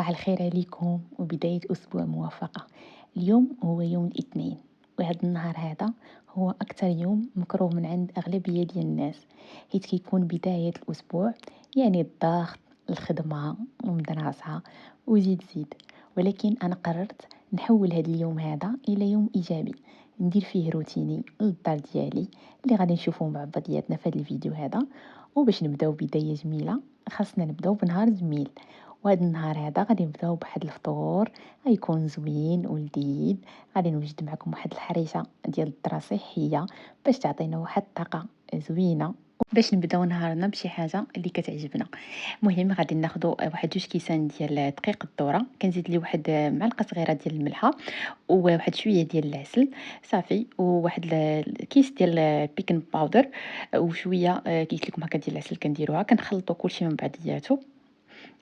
صباح الخير عليكم وبداية أسبوع موفقة. اليوم هو يوم الاثنين، وهذا النهار هذا هو أكثر يوم مكروه من عند أغلبية ديال الناس، حيت كيكون بداية الأسبوع، يعني الضغط، الخدمة والمدرسة وزيد زيد. ولكن أنا قررت نحول هذا اليوم هذا إلى يوم إيجابي، ندير فيه روتيني للدار ديالي اللي غادي نشوفوه مع بعضياتنا في هذا الفيديو هذا. وباش نبداو بداية جميلة خاصنا نبداو بنهار جميل، وهذا النهار هذا غادي نبداو بواحد الفطور غيكون زوين ولذيذ. غادي نوجد معكم واحد الحريشه ديال الذرة صحيه باش تعطينا واحد الطاقه زوينه باش نبداو نهارنا بشي حاجه اللي كتعجبنا. المهم غادي ناخذ واحد جوج كيسان ديال دقيق الذره، كنزيد ليه واحد معلقه صغيره ديال الملحه وواحد شويه ديال العسل صافي، وواحد الكيس ديال بيكن باودر وشويه قلت لكم هكا ديال العسل كنديروها، كنخلطوا كلشي من بعضياتو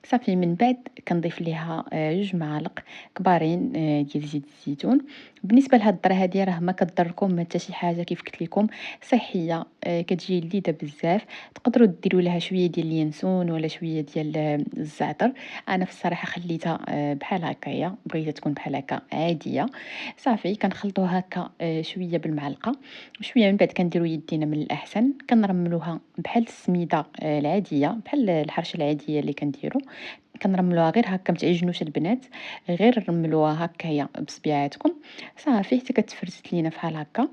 صافي. من بعد كنضيف ليها جوج معالق كبارين ديال زيت الزيتون. بالنسبه لهاد الذره هادي راه ما كضركم حتى شي حاجه، كيف قلت لكم صحيه، كتجي لذيذه بزاف. تقدروا ديروا لها شويه ديال اليانسون ولا شويه ديال الزعتر. انا في الصراحه خليتها بحال هكايا، بغيتها تكون بحال هكا عاديه. صافي كنخلطوها هكا شويه بالمعلقه، شويه من بعد كنديروا يدينا من الاحسن كنرملوها بحال السميده العاديه، بحال الحرشه العاديه اللي كنديروا. كنرملوها غير هكا، متعجنوش البنات، غير رملوها هكايا بصبيعاتكم صافي حتى كتفرست لينا بحال هكا.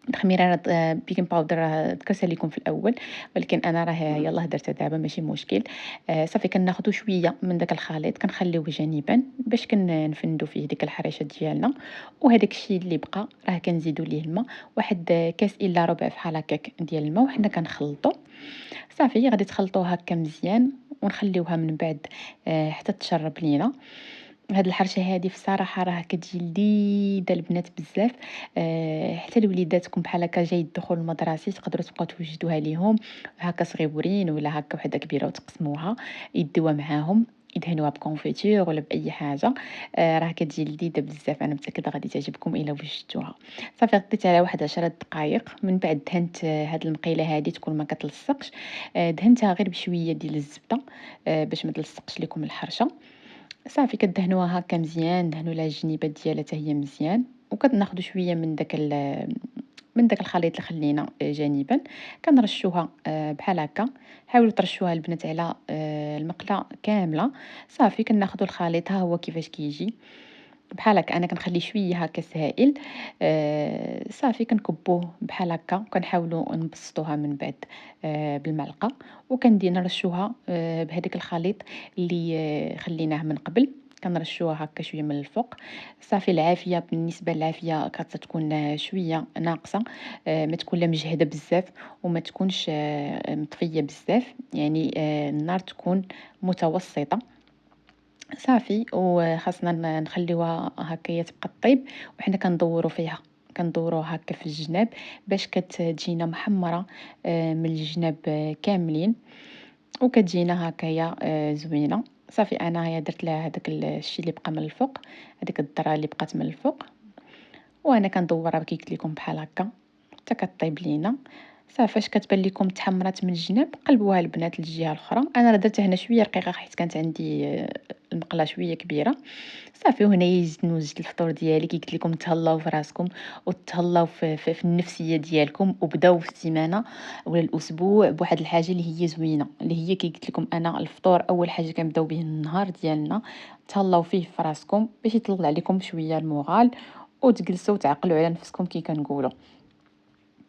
التخميره راه بيكنج باودر راه ذكرتها لكم في الاول، ولكن انا راه يلاه درتها دابا ماشي مشكل. صافي كناخذوا شويه من داك الخليط كنخليوه جانبا باش كنفندو فيه ديك الحريشه ديالنا. وهذاك الشيء اللي بقى راه كنزيدوا ليه الماء، واحد كاس الا ربع بحال هكاك ديال الماء، وحنا كنخلطوا صافي. غادي تخلطوها هكا مزيان ونخليوها من بعد حتى تشرب لينا. هاد الحرشة هادي في الصراحة راه كتجي لذيذة البنات بزاف. حتى لوليداتكم بحال هكا جاي الدخول المدرسي تقدروا تبقاو توجدوها ليهم هكا صغيورين ولا هكا وحده كبيرة وتقسموها يديوها معاهم، يدهنوها بكونفيتور ولا باي حاجه. راه كتجي لذيذه بزاف، انا متاكده غادي تعجبكم الا وجدتوها. صافي غطيت على واحد 10 دقائق، من بعد دهنت هاد المقيله هادي تكون ما كتلصقش. دهنتها غير بشويه ديال الزبده باش ما تلصقش لكم الحرشه. صافي كدهنوها هكا مزيان، دهنوا لها الجنيبات ديالها حتى هي مزيان، وكناخذوا شويه من داك الخليط اللي خلينا جانبا كنرشوها بحال هكا. حاولوا ترشوها البنات على المقله كامله. صافي كناخذوا الخليط ها هو كيفاش كيجي بحال هكا. انا كنخلي شويه هكا سائل. صافي كنكبوه بحال هكا وكنحاولوا نبسطوها من بعد بالمعلقه، وكندير نرشوها بهذاك الخليط اللي خليناه من قبل. كنرشوها هكا شويه من الفوق. صافي العافيه، بالنسبه للعافيه كتكون شويه ناقصه، ما تكون لا مجهده بزاف وما تكونش مطفيه بزاف، يعني النار تكون متوسطه. صافي وخاصنا نخليوها هكايا تبقى طيب، وحنا كندورو فيها، كندوروها هكا في الجناب باش كتجينا محمرة من الجناب كاملين، وكتجينا هكايا زوينة. صافي انايا درت لها هذاك الشيء اللي بقى من الفوق، هذيك الذره اللي بقات من الفوق، وانا كندورها كي قلت لكم بحال هكا حتى كطيب لينا. صافي فاش كتبان لكم تحمرات من الجناب قلبوها البنات للجهه الاخرى. انا راه درتها هنا شويه رقيقه حيت كانت عندي المقله شويه كبيره. صافي وهنا يجد نوجد الفطور ديالي كي قلت لكم تهلاو في راسكم وتهلاو في النفسيه ديالكم، وبداو في السيمانه ولا الاسبوع بواحد الحاجه اللي هي زوينه، اللي هي كي قلت لكم انا الفطور اول حاجه كنبداو به النهار ديالنا. تهلاو فيه في راسكم باش يطلع عليكم شويه المغال وتجلسوا وتعقلوا على نفسكم كي كنقولوا.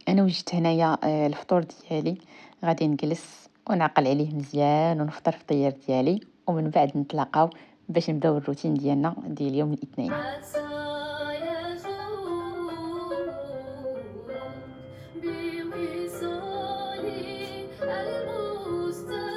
انا وجدت هنايا الفطور ديالي، غادي نجلس ونعقل عليه مزيان ونفطر فطير ديالي، ومن بعد نتلاقاو باش نبداو الروتين ديالنا ديال يوم الاثنين. عسى يجود بوصال المستهان.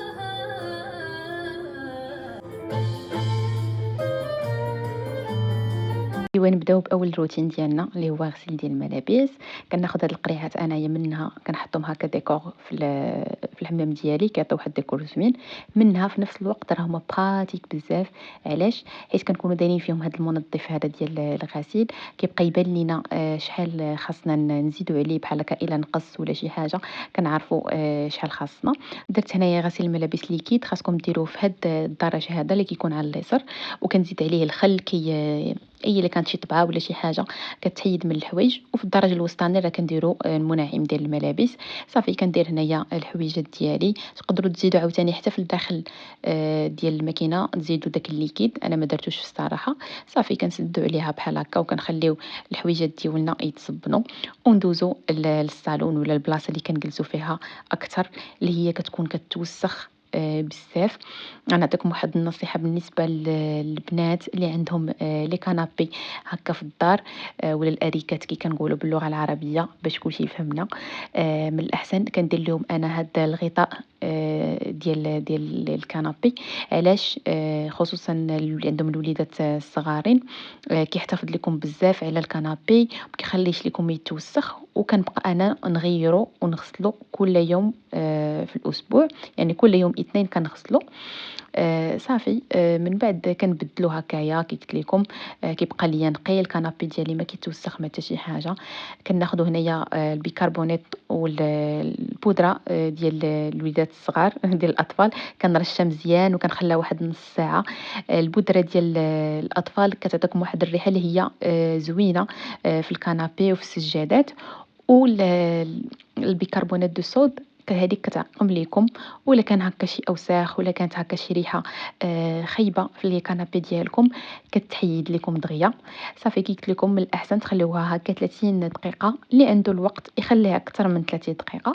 ايوا نبداو باول روتين ديالنا اللي هو غسيل ديال الملابس. كناخذ هاد القريحات انايا منها كنحطهم هكا ديكور في في الحمام ديالي، كيعطيو واحد الديكور زوين. منها في نفس الوقت راهما براتيك بزاف. علاش؟ حيت كنكونوا دايرين فيهم هذا المنظف هذا ديال الغسيل، كيبقى يبان لينا شحال خاصنا نزيدوا عليه، بحال هكا الا نقص ولا شي حاجه كنعرفوا شحال خاصنا. درت هنايا غسيل الملابس ليكيد، خاصكم ديروه في هاد الدرج هذا اللي كيكون على اليسر، وكنزيد عليه الخل كي اي الا كانت شي طبعه ولا شي حاجه كتحيد من الحوايج. وفي الدرج الوسطاني راه كنديروا المنعم ديال الملابس. صافي كندير هنايا الحويجات ديالي. تقدروا تزيدوا عاوتاني حتى في الداخل ديال الماكينه تزيدوا داك الليكيد، انا ما درتوش في الصراحه. صافي كنسدوا عليها بحال هكا وكنخليو الحويجات ديالنا يتصبنوا، وندوزو للصالون ولا البلاصه اللي كنجلسوا فيها اكثر، اللي هي كتكون كتوسخ بزاف. غنعطيكم واحد النصيحه بالنسبه للبنات اللي عندهم لي كانابي هكا في الدار، ولا الاريكات كي كنقولوا باللغه العربيه باش كلشي يفهمنا. من الاحسن كندير لهم انا هذا الغطاء ديال الكنابي. علاش؟ خصوصا اللي عندهم الوليدات الصغارين، كيحتفظ لكم بزاف على الكنابي، ما كيخليش لكم يتوسخ، وكنبقى انا نغيره ونغسله كل يوم في الاسبوع. يعني كل يوم اثنين كنغسله. صافي من بعد كنبدلو هكايا كي قلت لكم. كيبقى ليا نقي الكنابي ديالي، ما كيتوسخ ما حتى شي حاجه. كناخذوا هنايا البيكربونات والبودره ديال الوليدات الصغار ديال الاطفال، كنرشها مزيان وكنخليها واحد نص ساعه. البودره ديال الاطفال كتعطيكم واحد الريحه اللي هي زوينه في الكنابي وفي السجادات. البيكربونات دو صود هذيك كتعقم ليكم، ولا كان هكا شي اوساخ ولا كانت هكا شي ريحه خايبه في الكنابي ديالكم كتحيد لكم دغيا. صافي كي قلت لكم من الاحسن تخليوها هكا 30 دقيقه، اللي عنده الوقت يخليها اكثر من 30 دقيقه.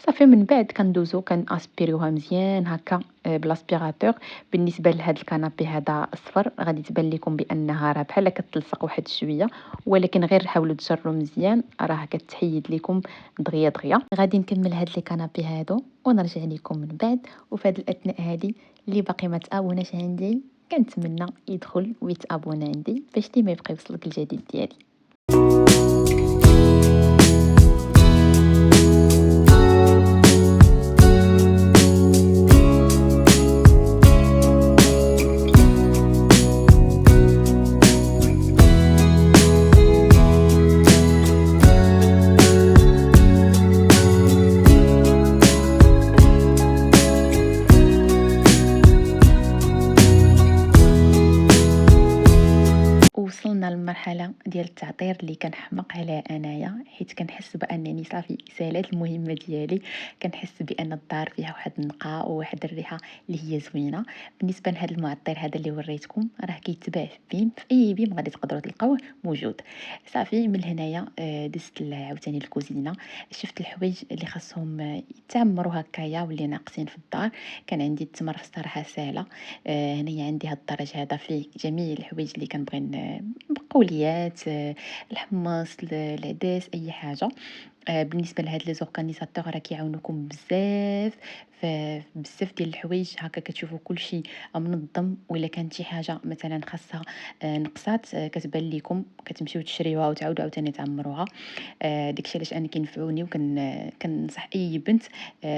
صافي من بعد كندوزو كناسبيريوها مزيان هكا بلاسبيراتور. بالنسبه لهاد الكنابي هذا اصفر، غادي تبان لكم بانها راه بحال كتلصق واحد شويه، ولكن غير حاولوا تجروا مزيان، راه كتحيد لكم دغيا دغيا. غادي نكمل هاد لي كنابي هادو ونرجع لكم من بعد. وفي هاد الاثناء هادي اللي باقي ما تابوناش عندي، كنتمنى يدخل ويتابونا عندي باش ديما يبقى يوصلك الجديد ديالي. وصلنا للمرحله ديال التعطير اللي كنحماق عليها انايا، حيت كنحس بانني صافي سالات المهمه ديالي. كنحس بان الدار فيها واحد النقاء وواحد الريحه اللي هي زوينه. بالنسبه لهذا المعطر هذا اللي وريتكم راه كيتباع في بيم، في اي بيم غادي تقدروا تلقاوه موجود. صافي من هنايا دزت عاوتاني الكوزينه، شفت الحوايج اللي خاصهم يتعمروا هكايا واللي ناقصين في الدار. كان عندي التمر في الصراحه ساهله. هنايا عندي هذا الدرج هذا فيه جميع الحوايج اللي كنبغي بقوليات، الحمص، العدس، اي حاجه. بالنسبه لهاد لي زورغانيزاتور راه كيعاونوكم بزاف بزاف ديال الحوايج. هكا كتشوفوا كلشي منظم، ولا كانت شي حاجه مثلا خاصها نقصات كتبان لكم، كتمشيو تشريوها وتعاودوا عاوتاني تعمروها. داكشي علاش انا كينفعوني، كنصح اي بنت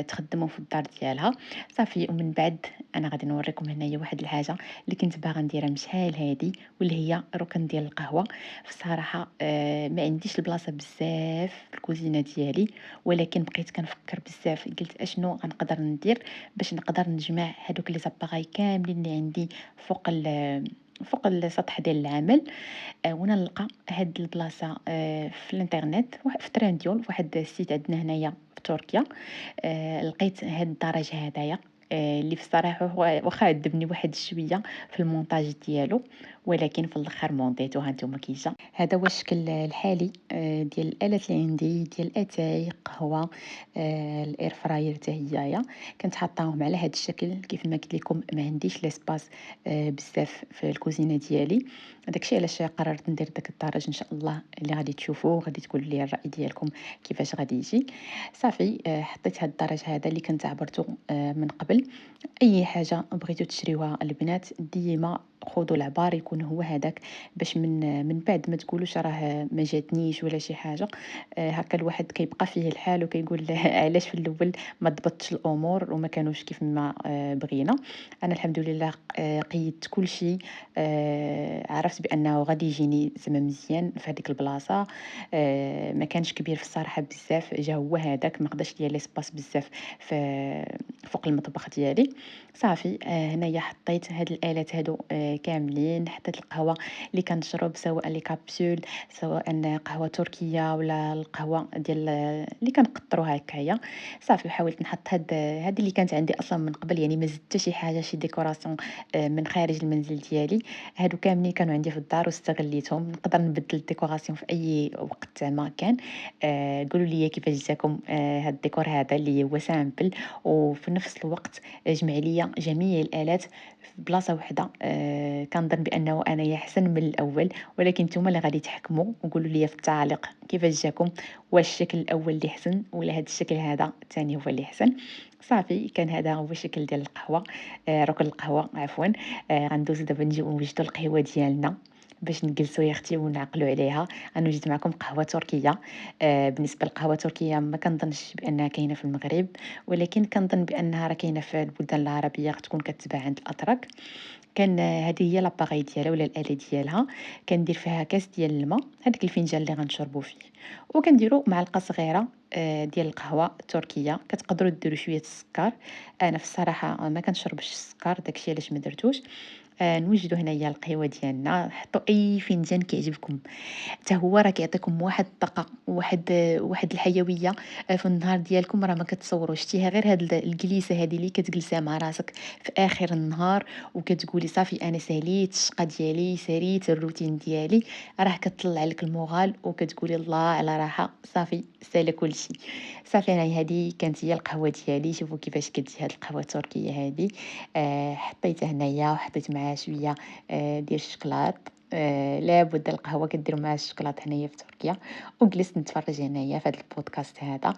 تخدمهم في الدار ديالها. صافي ومن بعد انا غادي نوريكم هنايا واحد الحاجه اللي كنت باغا نديرها من شحال هادي، واللي هي ركن ديال القهوه. في الصراحه ما عنديش البلاصه بزاف في الكوزينه ديالي، ولكن بقيت كنفكر بزاف. قلت اشنو غنقدر ندير باش نقدر نجمع هادوك لي زاباغاي كاملين اللي عندي فوق السطح ديال العمل. وانا نلقى هاد البلاصه في الانترنت، في ترينديول، في واحد السيت عندنا هنايا في تركيا. لقيت هاد الدرج هدايا اللي في الصراحه واخا عذبني واحد شويه في المونتاج ديالو، ولكن في الاخر مونطيتو. ها نتوما كي جا. هذا هو الشكل الحالي ديال الالات اللي عندي، ديال اتاي قهوه. الاير فراير حتى هيايا كنت حاطاهم على هذا الشكل. كيف ما قلت لكم ما عنديش ليسباس بزاف في الكوزينه ديالي. داكشي علاش قررت ندير داك الدرج. ان شاء الله اللي غادي تشوفوه غادي تقولوا لي الراي ديالكم كيفاش غادي يجي. صافي حطيت هاد الدرج هذا اللي كنت عبرته من قبل. الأول. اي حاجه بغيتو تشريوها البنات ديما خذوا العبار يكون هو هذاك، باش من بعد ما تقولوش راه ما جاتنيش ولا شي حاجه. هكا الواحد كيبقى فيه الحال وكيقول علاش في الاول ما ضبطتش الامور وما كانوش كيف ما بغينا. انا الحمد لله قيدت كل شيء. عرفت بانه غادي يجيني زعما مزيان في هذيك البلاصه. ما كانش كبير في الصراحه بزاف، جا هو هذاك ما قداش ليا ليسباس بزاف فوق المطبخ ديالي. صافي هنايا حطيت هاد الالات هادو كاملين. حطيت القهوه اللي كنشرب، سواء لي كابسول سواء قهوه تركيه ولا القهوه ديال اللي كنقطروها هكايا. صافي حاولت نحط هاد اللي كانت عندي اصلا من قبل، يعني ما زدت حتى شي حاجه شي ديكوراسيون من خارج المنزل ديالي. هادو كاملين كانوا عندي في الدار واستغليتهم. نقدر نبدل الديكوراسيون في اي وقت زعما كان. قولوا لي كيفاش جاكم هاد الديكور هذا اللي هو سامبل وفي نفس الوقت جمع ليا جميع الآلات في بلاصة وحدة. كنظن بأنه أنايا أحسن من الأول، ولكن نتوما اللي غادي تحكموا وقولوا لي في التعاليق كيفاش جاكم، واش الشكل الأول اللي حسن ولا هاد الشكل هذا الثاني هو اللي حسن. صافي كان هذا هو الشكل ديال القهوة، ركن القهوة عفوا. غندوزو دابا نجيو نوجدو القهوة ديالنا باش نجلسوا يا اختي ونعقلوا عليها. غنوجد معكم قهوه تركيه. بالنسبه للقهوه التركيه ما كنظنش بانها كاينه في المغرب، ولكن كنظن بانها راه كاينه في البلدان العربيه، تكون كتباع عند الاتراك. كان هذه هي لاباغي ديالها ولا الاله ديالها. كندير فيها كاس ديال الماء، هذاك الفنجان اللي غنشربوا فيه، وكنديروا معلقه صغيره ديال القهوه التركيه. كتقدروا ديروا شويه السكر. انا في الصراحه ما كنشربش السكر، داكشي علاش ما درتوش. نوجدوا هنايا القهوه ديالنا، حطوا اي فنجان كيعجبكم. حتى هو راه كيعطيكم واحد الطاقه، واحد الحيويه في النهار ديالكم راه ما كتصوروش. شتيها غير هاد الجليسه هذه اللي كتجلسها مع راسك في اخر النهار وكتقولي صافي انا ساليت الشقه ديالي، ساليت الروتين ديالي، راه كتطلع لك المورال وكتقولي الله على راحه. صافي سالا كل شيء. صافي انا هذه كانت هي القهوه ديالي. شوفوا كيفاش كتجي هاد القهوه التركيه هذه. حطيتها هنايا وحطيت معاها شويه ديال الشكلاط. لابد القهوة كديروا معها الشوكولاتة هنايا في تركيا. وجلست نتفرج هنايا في هذا البودكاست هذا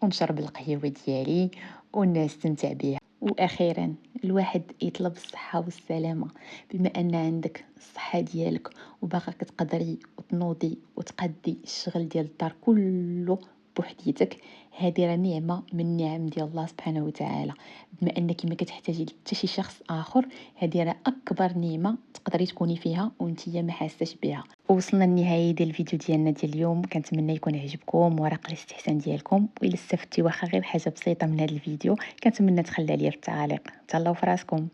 ونشرب القهوة ديالي ونستمتع بها. واخيرا الواحد يطلب الصحة والسلامة. بما ان عندك الصحة ديالك وباقا كتقدري وتنوضي وتقدي الشغل ديال الدار كله بوحديتك، هذه راه نعمة من نعم ديال الله سبحانه وتعالى. بما انك ما كتحتاجي حتى شي شخص اخر، هذه راه اكبر نعمة تقدري تكوني فيها وانتي ما حاساش بها. وصلنا للنهايه ديال الفيديو ديالنا ديال اليوم. كنتمنى يكون عجبكم ورق الاستحسان ديالكم، والا استفدتي واخا غير حاجه بسيطه من هذا الفيديو كنتمنى تخلي عليا في التعاليق. تهلاو في راسكم.